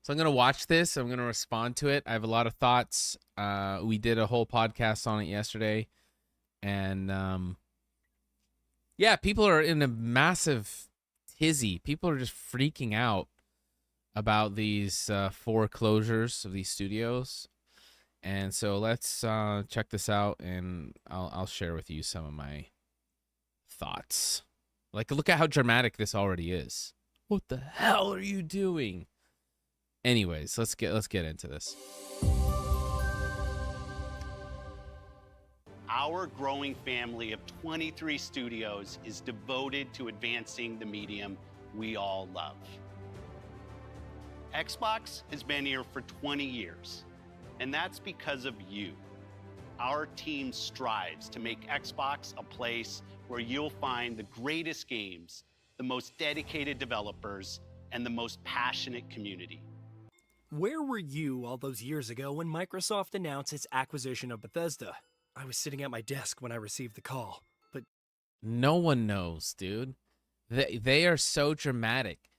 So I'm going to watch this. I'm going to respond to it. I have a lot of thoughts. We did a whole podcast on it yesterday. And yeah, people are in a massive tizzy. People are just freaking out about these foreclosures of these studios. And so let's check this out, and I'll share with you some of my thoughts. Like, look at how dramatic this already is. What the hell are you doing? Anyways, let's get into this. Our growing family of 23 studios is devoted to advancing the medium we all love. Xbox has been here for 20 years, and that's because of you. Our team strives to make Xbox a place where you'll find the greatest games, the most dedicated developers, and the most passionate community. Where were you all those years ago when Microsoft announced its acquisition of Bethesda? I was sitting at my desk when I received the call, but no one knows, dude. They are so dramatic.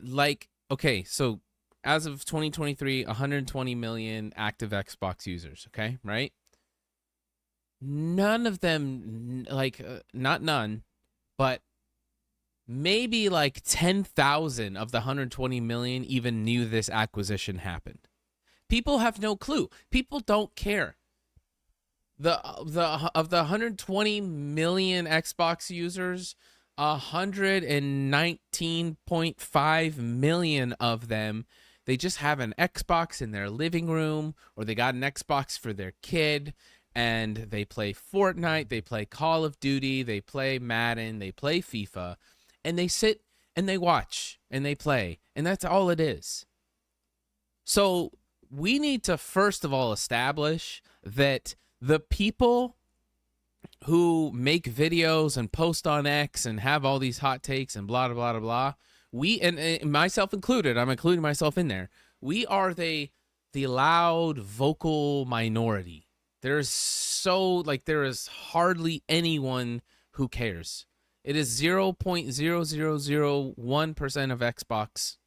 Like, okay, so as of 2023, 120 million active Xbox users, okay? Right? None of them, like, not none, but maybe like 10,000 of the 120 million even knew this acquisition happened. People have no clue. People don't care. Of the 120 million Xbox users, 119.5 million of them, they just have an Xbox in their living room, or they got an Xbox for their kid, and they play Fortnite, they play Call of Duty, they play Madden, they play FIFA, and they sit and they watch and they play, and that's all it is. So we need to first of all establish that the people who make videos and post on X and have all these hot takes and blah, blah, blah, blah, we, and myself included, I'm including myself in there, we are the loud vocal minority. There is hardly anyone who cares. It is 0.0001% of Xbox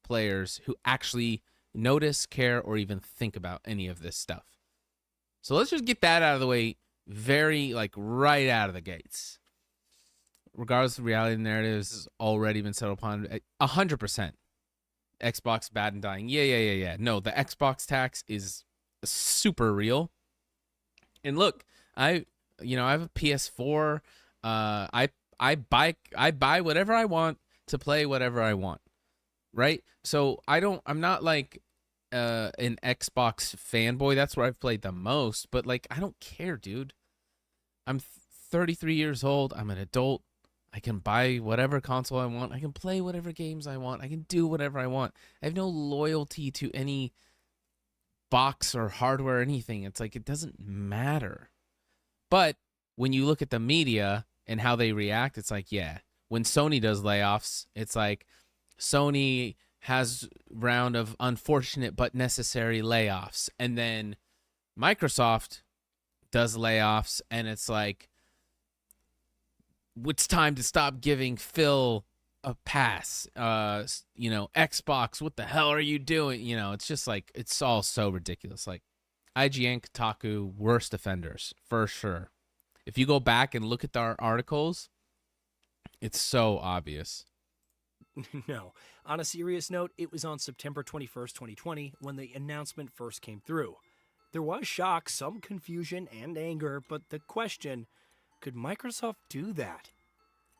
players who actually notice, care, or even think about any of this stuff. So let's just get that out of the way right out of the gates. Regardless of reality narratives has already been settled upon 100%. Xbox bad and dying. Yeah. No, the Xbox tax is super real. And look, I have a PS4. I buy whatever I want to play whatever I want. Right? So I'm not like an Xbox fanboy. That's where I've played the most, but like I don't care, dude. I'm 33 years old. I'm an adult. I can buy whatever console I want. I can play whatever games I want. I can do whatever I want. I have no loyalty to any box or hardware or anything. It's like it doesn't matter. But when you look at the media and how they react, it's like, yeah, when Sony does layoffs, it's like Sony has round of unfortunate but necessary layoffs, and then Microsoft does layoffs, and it's like, it's time to stop giving Phil a pass. Xbox, what the hell are you doing? It's just like, it's all so ridiculous. Like, IGN, Kotaku, worst offenders for sure. If you go back and look at our articles, it's so obvious. No. On a serious note, it was on September 21st, 2020, when the announcement first came through. There was shock, some confusion, and anger, but the question, could Microsoft do that?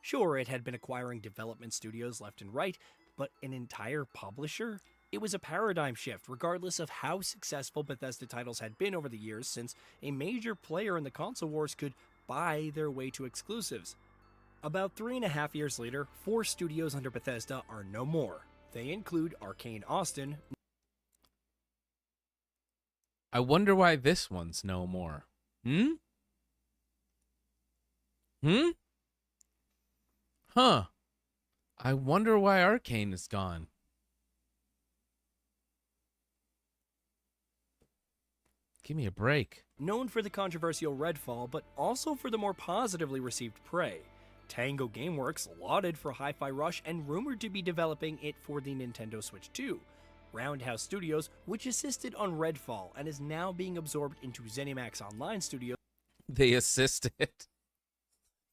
Sure, it had been acquiring development studios left and right, but an entire publisher? It was a paradigm shift, regardless of how successful Bethesda titles had been over the years, since a major player in the console wars could buy their way to exclusives. About 3.5 years later, 4 studios under Bethesda are no more. They include Arcane Austin. I wonder why this one's no more. Huh. I wonder why Arcane is gone. Give me a break. Known for the controversial Redfall, but also for the more positively received Prey. Tango Gameworks, lauded for Hi-Fi Rush and rumored to be developing it for the Nintendo Switch 2. Roundhouse Studios, which assisted on Redfall and is now being absorbed into ZeniMax Online Studios. They assisted.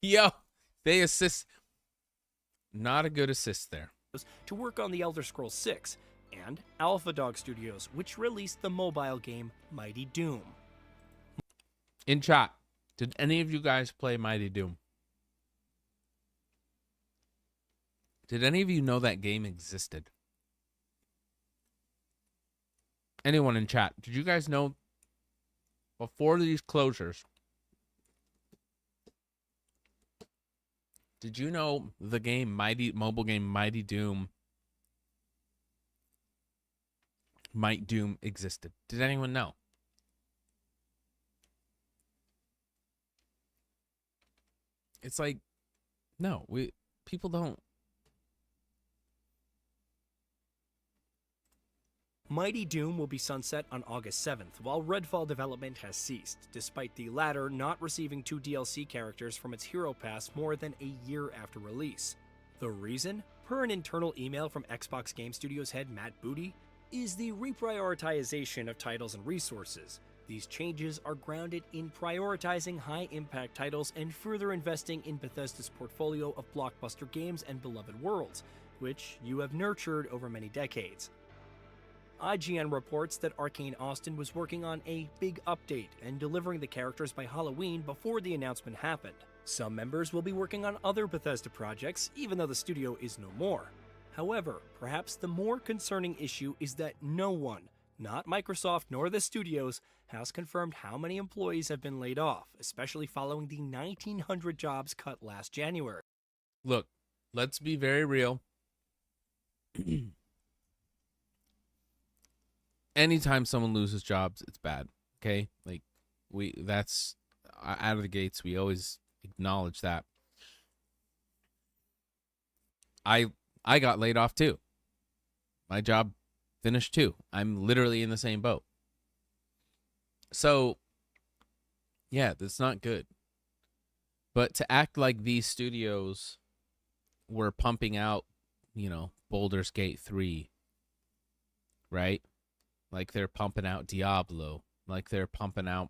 Yo, they assist. Not a good assist there. To work on The Elder Scrolls 6, and Alpha Dog Studios, which released the mobile game Mighty Doom. In chat, did any of you guys play Mighty Doom? Did any of you know that game existed? Anyone in chat, did you guys know before these closures, did you know the game mobile game Mighty Doom Might Doom existed? Did anyone know? It's like, no, people don't. Mighty Doom will be sunset on August 7th, while Redfall development has ceased, despite the latter not receiving 2 DLC characters from its Hero Pass more than a year after release. The reason? Per an internal email from Xbox Game Studios head Matt Booty, is the reprioritization of titles and resources. These changes are grounded in prioritizing high-impact titles and further investing in Bethesda's portfolio of blockbuster games and beloved worlds, which you have nurtured over many decades. IGN reports that Arcane Austin was working on a big update and delivering the characters by Halloween before the announcement happened. Some members will be working on other Bethesda projects, even though the studio is no more. However, perhaps the more concerning issue is that no one, not Microsoft nor the studios, has confirmed how many employees have been laid off, especially following the 1,900 jobs cut last January. Look, let's be very real. Anytime someone loses jobs, it's bad. Okay? Like, that's out of the gates. We always acknowledge that. I got laid off too. My job finished too. I'm literally in the same boat. So, yeah, that's not good. But to act like these studios were pumping out, Baldur's Gate 3, right? Like they're pumping out Diablo, like they're pumping out,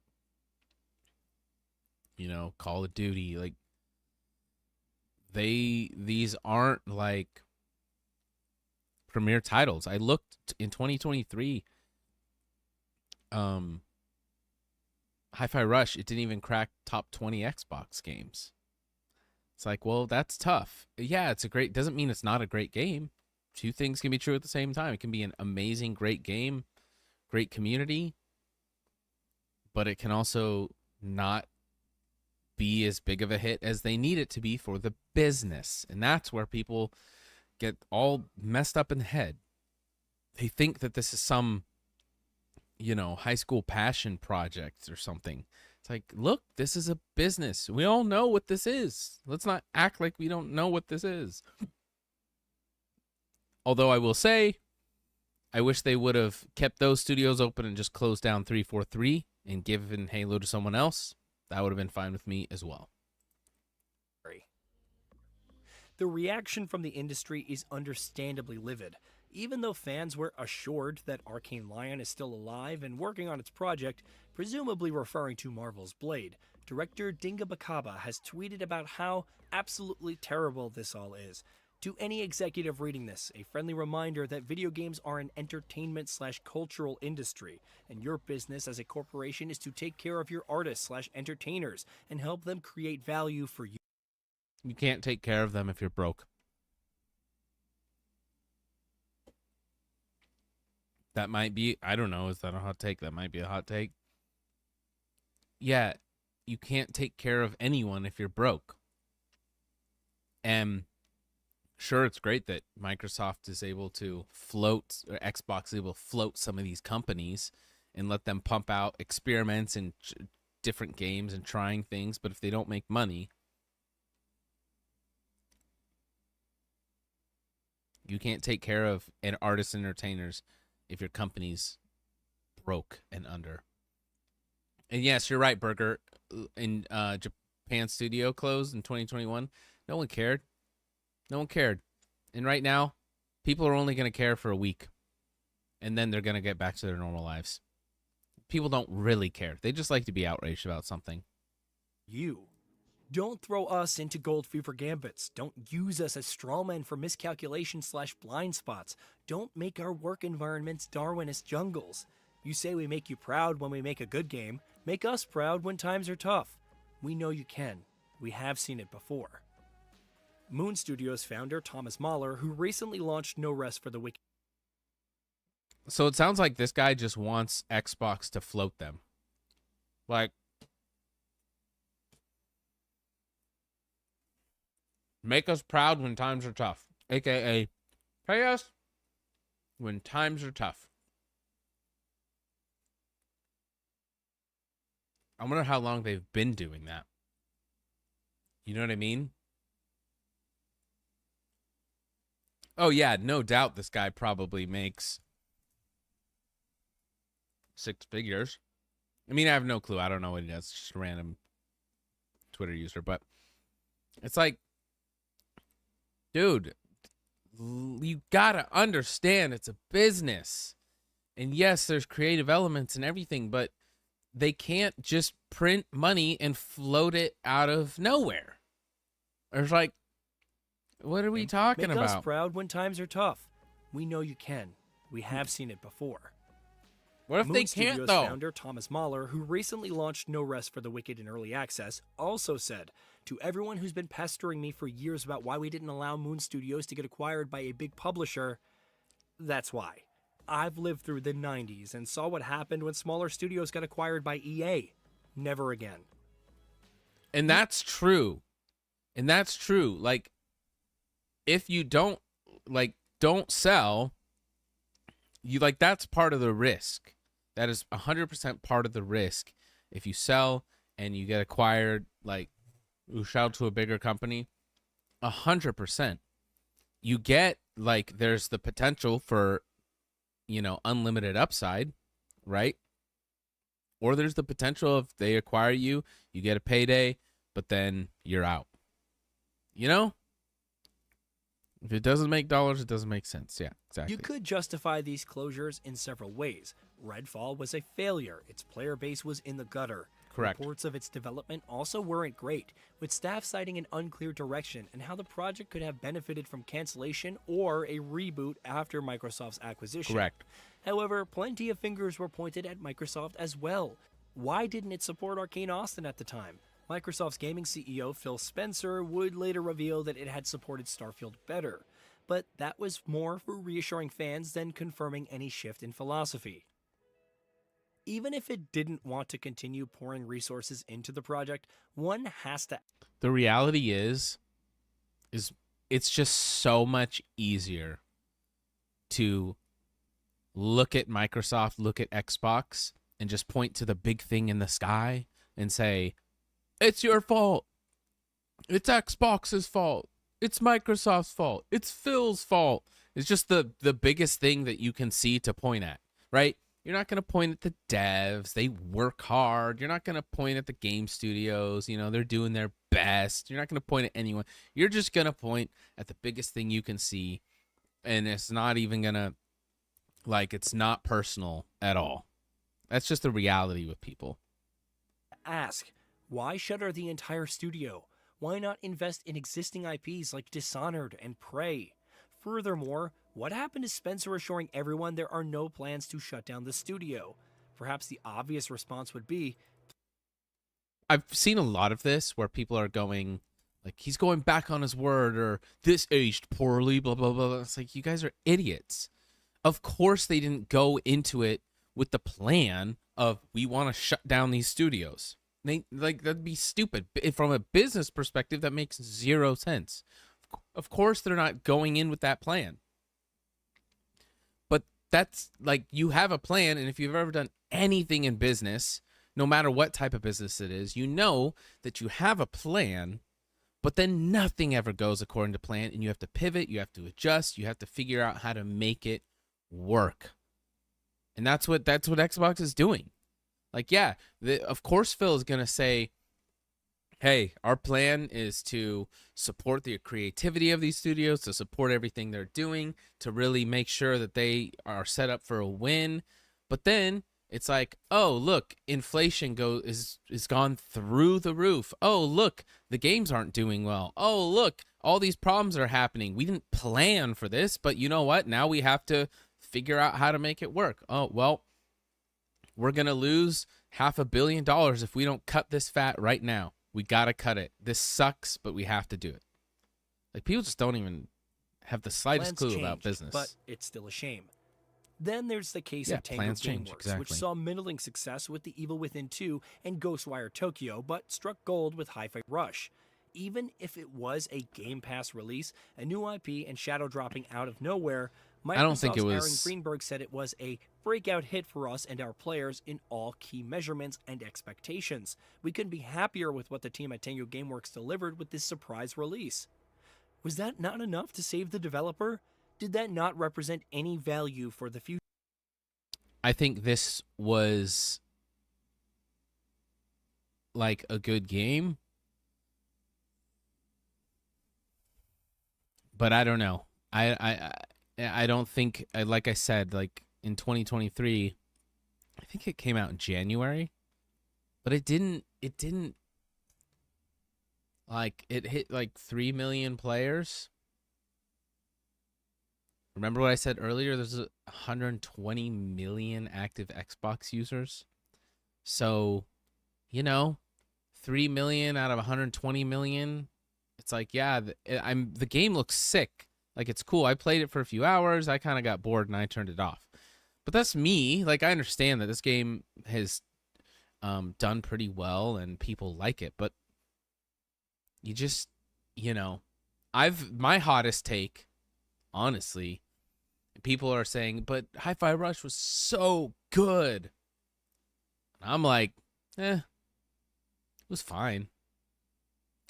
Call of Duty. Like these aren't like premier titles. I looked in 2023, Hi-Fi Rush, it didn't even crack top 20 Xbox games. It's like, well, that's tough. Yeah, it's doesn't mean it's not a great game. Two things can be true at the same time. It can be an amazing, great game, great community, but it can also not be as big of a hit as they need it to be for the business. And that's where people get all messed up in the head. They think that this is some, high school passion project or something. It's like, look, this is a business. We all know what this is. Let's not act like we don't know what this is. Although I will say, I wish they would have kept those studios open and just closed down 343 and given Halo to someone else. That would have been fine with me as well. The reaction from the industry is understandably livid. Even though fans were assured that Arcane Lion is still alive and working on its project, presumably referring to Marvel's Blade, director Dinga Bakaba has tweeted about how absolutely terrible this all is. To any executive reading this, a friendly reminder that video games are an entertainment/cultural industry, and your business as a corporation is to take care of your artists/entertainers and help them create value for you. You can't take care of them if you're broke. That might be, I don't know, is that a hot take? That might be a hot take. Yeah, you can't take care of anyone if you're broke. And sure, it's great that Microsoft is able to float, or Xbox is able to float some of these companies and let them pump out experiments and different games and trying things. But if they don't make money, you can't take care of artists and entertainers if your company's broke and under. And yes, you're right, Burger. In Japan studio closed in 2021, no one cared. No one cared. And right now, people are only going to care for a week. and then they're going to get back to their normal lives. People don't really care. They just like to be outraged about something. You. Don't throw us into gold fever gambits. Don't use us as strawmen for miscalculation/blind spots. Don't make our work environments Darwinist jungles. You say we make you proud when we make a good game. Make us proud when times are tough. We know you can. We have seen it before. Moon Studios founder Thomas Mahler, who recently launched No Rest for the Wicked. So it sounds like this guy just wants Xbox to float them. Like, make us proud when times are tough. AKA, pay us when times are tough. I wonder how long they've been doing that. You know what I mean? Oh, yeah, no doubt this guy probably makes 6 figures. I mean, I have no clue. I don't know what he does. Just a random Twitter user. But it's like, dude, you gotta understand it's a business. And yes, there's creative elements and everything, but they can't just print money and float it out of nowhere. There's like, what are we talking about? Make us proud when times are tough. We know you can. We have seen it before. What if Moon they Studios can't, though? Founder Thomas Mahler, who recently launched No Rest for the Wicked in early access, also said, "To everyone who's been pestering me for years about why we didn't allow Moon Studios to get acquired by a big publisher, that's why. I've lived through the 90s and saw what happened when smaller studios got acquired by EA. Never again." And that's true. And that's true. Like, if you don't sell, you like, that's part of the risk. That is 100% part of the risk. If you sell and you get acquired, like, shout out to a bigger company, 100%. You get, like, there's the potential for, unlimited upside, right? Or there's the potential if they acquire you, you get a payday, but then you're out. If it doesn't make dollars, it doesn't make sense. Yeah, exactly. You could justify these closures in several ways. Redfall was a failure. Its player base was in the gutter. Correct. Reports of its development also weren't great, with staff citing an unclear direction and how the project could have benefited from cancellation or a reboot after Microsoft's acquisition. Correct. However, plenty of fingers were pointed at Microsoft as well. Why didn't it support Arcane Austin at the time? Microsoft's gaming CEO Phil Spencer would later reveal that it had supported Starfield better, but that was more for reassuring fans than confirming any shift in philosophy. Even if it didn't want to continue pouring resources into the project, one has to... The reality is it's just so much easier to look at Microsoft, look at Xbox, and just point to the big thing in the sky and say, it's your fault. It's Xbox's fault. It's Microsoft's fault. It's Phil's fault. It's just the biggest thing that you can see to point at, right? You're not going to point at the devs. They work hard. You're not going to point at the game studios. They're doing their best. You're not going to point at anyone. You're just going to point at the biggest thing you can see. And it's not even going to, it's not personal at all. That's just the reality with people. Ask, why shutter the entire studio? Why not invest in existing IPs like Dishonored and Prey? Furthermore, what happened to Spencer assuring everyone there are no plans to shut down the studio? Perhaps the obvious response would be... I've seen a lot of this where people are going, like, he's going back on his word, or this aged poorly, blah, blah, blah. It's like, you guys are idiots. Of course they didn't go into it with the plan of, we want to shut down these studios. That'd be stupid. From a business perspective, that makes zero sense. Of course they're not going in with that plan. But that's, you have a plan, and if you've ever done anything in business, no matter what type of business it is, you know that you have a plan, but then nothing ever goes according to plan, and you have to pivot, you have to adjust, you have to figure out how to make it work. And that's what Xbox is doing. Of course Phil is going to say, hey, our plan is to support the creativity of these studios, to support everything they're doing, to really make sure that they are set up for a win. But then it's like, oh, look, inflation is gone through the roof. Oh, look, the games aren't doing well. Oh, look, all these problems are happening. We didn't plan for this, but you know what? Now we have to figure out how to make it work. Oh, well, we're going to lose $500 million if we don't cut this fat right now. We got to cut it. This sucks, but we have to do it. Like, people just don't even have the slightest clue about business. But it's still a shame. Then there's the case Yeah, of Tango plans change, Gameworks, exactly. which saw middling success with The Evil Within 2 and Ghostwire Tokyo, but struck gold with Hi-Fi Rush. Even if it was a Game Pass release, a new IP, and shadow dropping out of nowhere, Microsoft's I don't think it was... Aaron Greenberg said it was a breakout hit for us and our players in all key measurements and expectations. We couldn't be happier with what the team at Tango Gameworks delivered with this surprise release. Was that not enough to save the developer? Did that not represent any value for the future? I think this was like a good game, but I don't know. I don't think, like I said, like in 2023, I think it came out in January, but it didn't like, it hit like 3 million players. Remember what I said earlier? There's 120 million active Xbox users. So, 3 million out of 120 million. It's like, yeah, the game looks sick. Like, it's cool. I played it for a few hours. I kind of got bored and I turned it off. But that's me. Like, I understand that this game has done pretty well and people like it. But you just, my hottest take, honestly, people are saying, but Hi-Fi Rush was so good. I'm like, it was fine.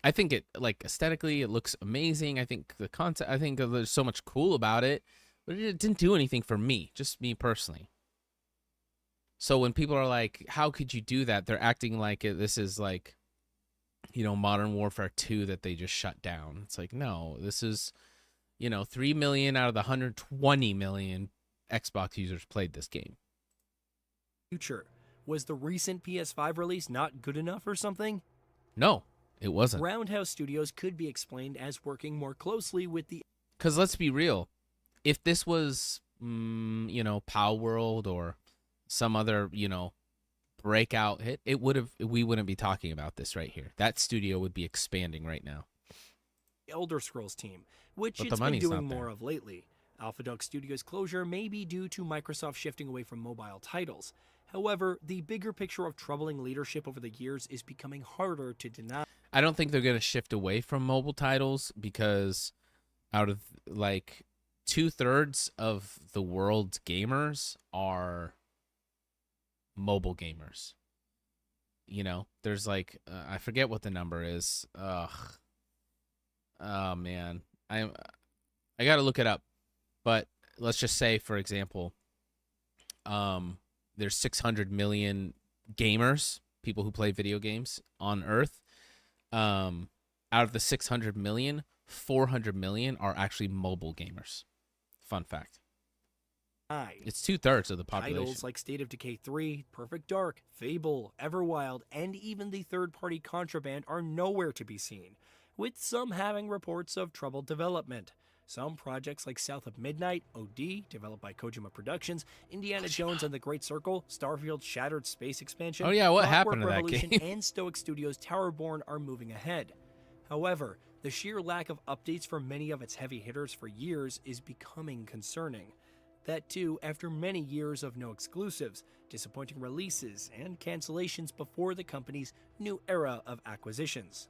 I think it, like, aesthetically, it looks amazing. I think the concept, I think there's so much cool about it, but it didn't do anything for me, just me personally. So when people are like, how could you do that? They're acting like this is like, Modern Warfare 2 that they just shut down. It's like, no, this is, 3 million out of the 120 million Xbox users played this game. Future. Was the recent PS5 release not good enough or something? No, it wasn't. Roundhouse Studios could be explained as working more closely with the... Because let's be real. If this was, Pow World or some other, breakout hit, we wouldn't be talking about this right here. That studio would be expanding right now. Elder Scrolls team, which But it's the been money's doing not more there. of lately. Alpha Dog Studios' closure may be due to Microsoft shifting away from mobile titles. However, the bigger picture of troubling leadership over the years is becoming harder to deny. I don't think they're going to shift away from mobile titles because out of, like, 2/3 of the world's gamers are mobile gamers. There's like, I forget what the number is. Ugh. Oh, man. I got to look it up. But let's just say, for example, there's 600 million gamers, people who play video games on Earth. Out of the 600 million, 400 million are actually mobile gamers. Fun fact. It's 2/3 of the population. Titles like State of Decay 3, Perfect Dark, Fable, Everwild, and even the third-party Contraband are nowhere to be seen, with some having reports of troubled development. Some projects like South of Midnight, OD, developed by Kojima Productions, Indiana Jones and the Great Circle, Starfield's Shattered Space Expansion, Oh, yeah, what Clockwork happened to that Revolution, game? and Stoic Studios' Towerborn are moving ahead. However, the sheer lack of updates for many of its heavy hitters for years is becoming concerning. That too, after many years of no exclusives, disappointing releases, and cancellations before the company's new era of acquisitions.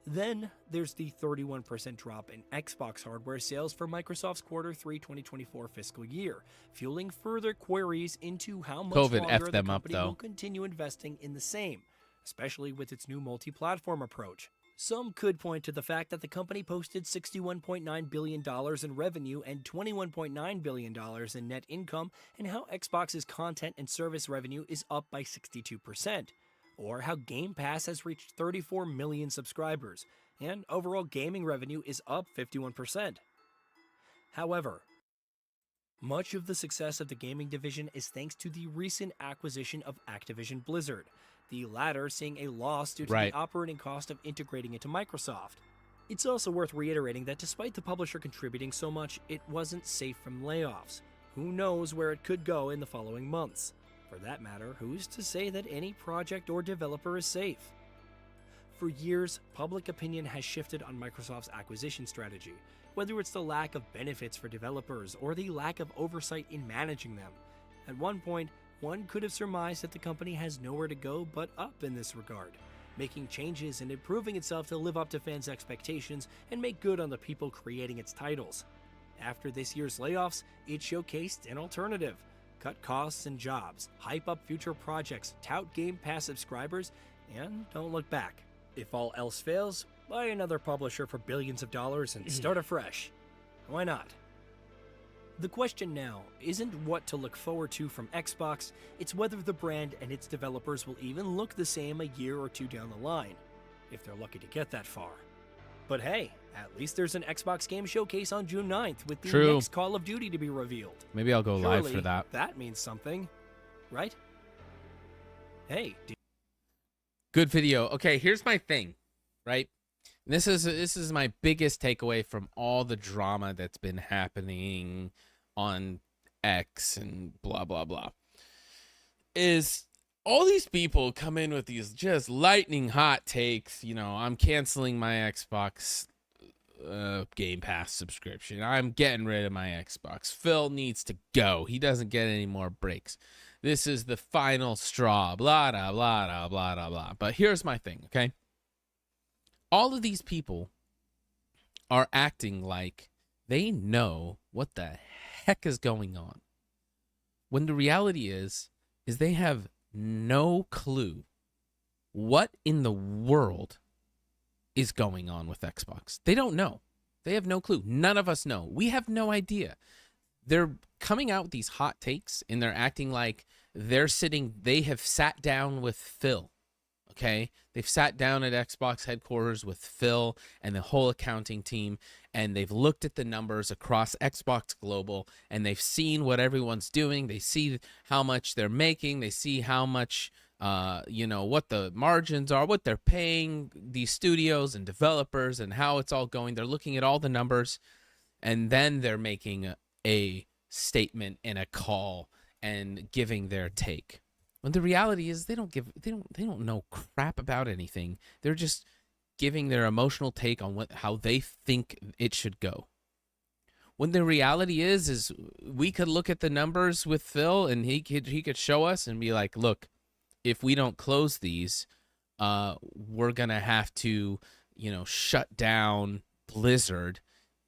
Then, there's the 31% drop in Xbox hardware sales for Microsoft's Q3 2024 fiscal year, fueling further queries into how much COVID longer effed the them up, company though. will continue investing in the same, especially with its new multi-platform approach. Some could point to the fact that the company posted $61.9 billion in revenue and $21.9 billion in net income, and how Xbox's content and service revenue is up by 62%. or how Game Pass has reached 34 million subscribers, and overall gaming revenue is up 51%. However, much of the success of the gaming division is thanks to the recent acquisition of Activision Blizzard, the latter seeing a loss due to Right. the operating cost of integrating into Microsoft. It's also worth reiterating that despite the publisher contributing so much, it wasn't safe from layoffs. Who knows where it could go in the following months? For that matter, who's to say that any project or developer is safe? For years, public opinion has shifted on Microsoft's acquisition strategy, whether it's the lack of benefits for developers or the lack of oversight in managing them. At one point, one could have surmised that the company has nowhere to go but up in this regard, making changes and improving itself to live up to fans' expectations and make good on the people creating its titles. After this year's layoffs, it showcased an alternative. Cut costs and jobs, hype up future projects, tout Game Pass subscribers, and don't look back. If all else fails, buy another publisher for billions of dollars and start afresh. Why not? The question now isn't what to look forward to from Xbox, it's whether the brand and its developers will even look the same a year or two down the line, if they're lucky to get that far. But hey, at least there's an Xbox game showcase on June 9th with the True. next Call of Duty to be revealed. Maybe I'll go live Surely for that. that means something, right? Hey, Good video. Okay, here's my thing, right? This is my biggest takeaway from all the drama that's been happening on X and blah blah blah. Is all these people come in with these just lightning hot takes, you know, I'm canceling my Xbox Game Pass subscription. I'm getting rid of my Xbox. Phil needs to go. He doesn't get any more breaks. This is the final straw. Blah, blah, blah, blah, blah, blah, blah. But here's my thing, okay? All of these people are acting like they know what the heck is going on. When the reality is they have no clue what in the world is going on with Xbox. They don't know. They have no clue. None of us know. We have no idea. They're coming out with these hot takes and they're acting like they have sat down with Phil. Okay? They've sat down at Xbox headquarters with Phil and the whole accounting team, and they've looked at the numbers across Xbox Global, and they've seen what everyone's doing. They see how much they're making. They see how much, what the margins are, what they're paying these studios and developers, and how it's all going. They're looking at all the numbers, and then they're making a statement and a call and giving their take. When the reality is they don't know crap about anything. They're just giving their emotional take on how they think it should go. When the reality is we could look at the numbers with Phil and he could show us and be like, look, if we don't close these, we're gonna have to, shut down Blizzard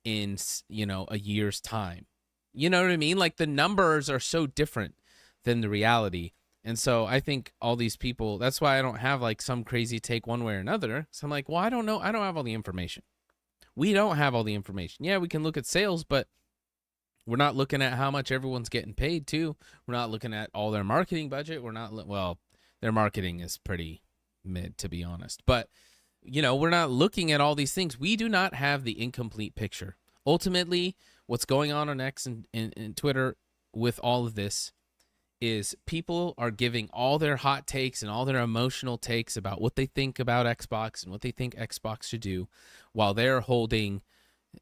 in, a year's time. You know what I mean? Like, the numbers are so different than the reality. And so I think all these people, that's why I don't have like some crazy take one way or another. So I'm like, well, I don't know. I don't have all the information. We don't have all the information. Yeah, we can look at sales, but we're not looking at how much everyone's getting paid too. We're not looking at all their marketing budget. Their marketing is pretty mid, to be honest. But, we're not looking at all these things. We do not have the incomplete picture. Ultimately, what's going on X and Twitter with all of this is people are giving all their hot takes and all their emotional takes about what they think about Xbox and what they think Xbox should do, while they're holding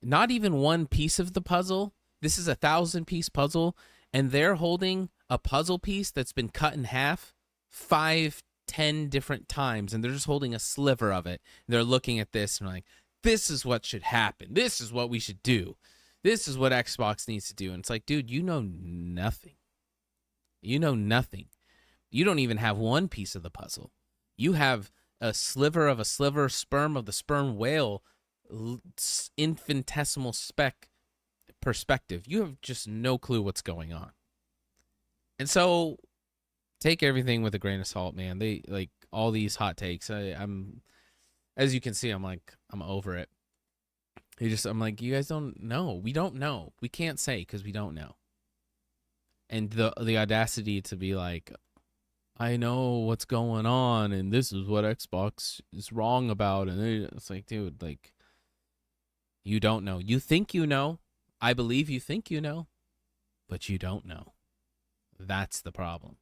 not even one piece of the puzzle. This is a 1,000-piece puzzle, and they're holding a puzzle piece that's been cut in half 5, 10 different times, and they're just holding a sliver of it. They're looking at this and like, this is what should happen. This is what we should do. This is what Xbox needs to do. And it's like, dude, you know nothing. You know nothing. You don't even have one piece of the puzzle. You have a sliver of a sliver, sperm of the sperm whale, infinitesimal speck perspective. You have just no clue what's going on. And so take everything with a grain of salt, man. They like all these hot takes. I'm, as you can see, I'm over it. I'm like, you guys don't know. We don't know. We can't say because we don't know. And the audacity to be like, I know what's going on, and this is what Xbox is wrong about. And it's like, dude, like, you don't know. You think you know. I believe you think you know, but you don't know. That's the problem.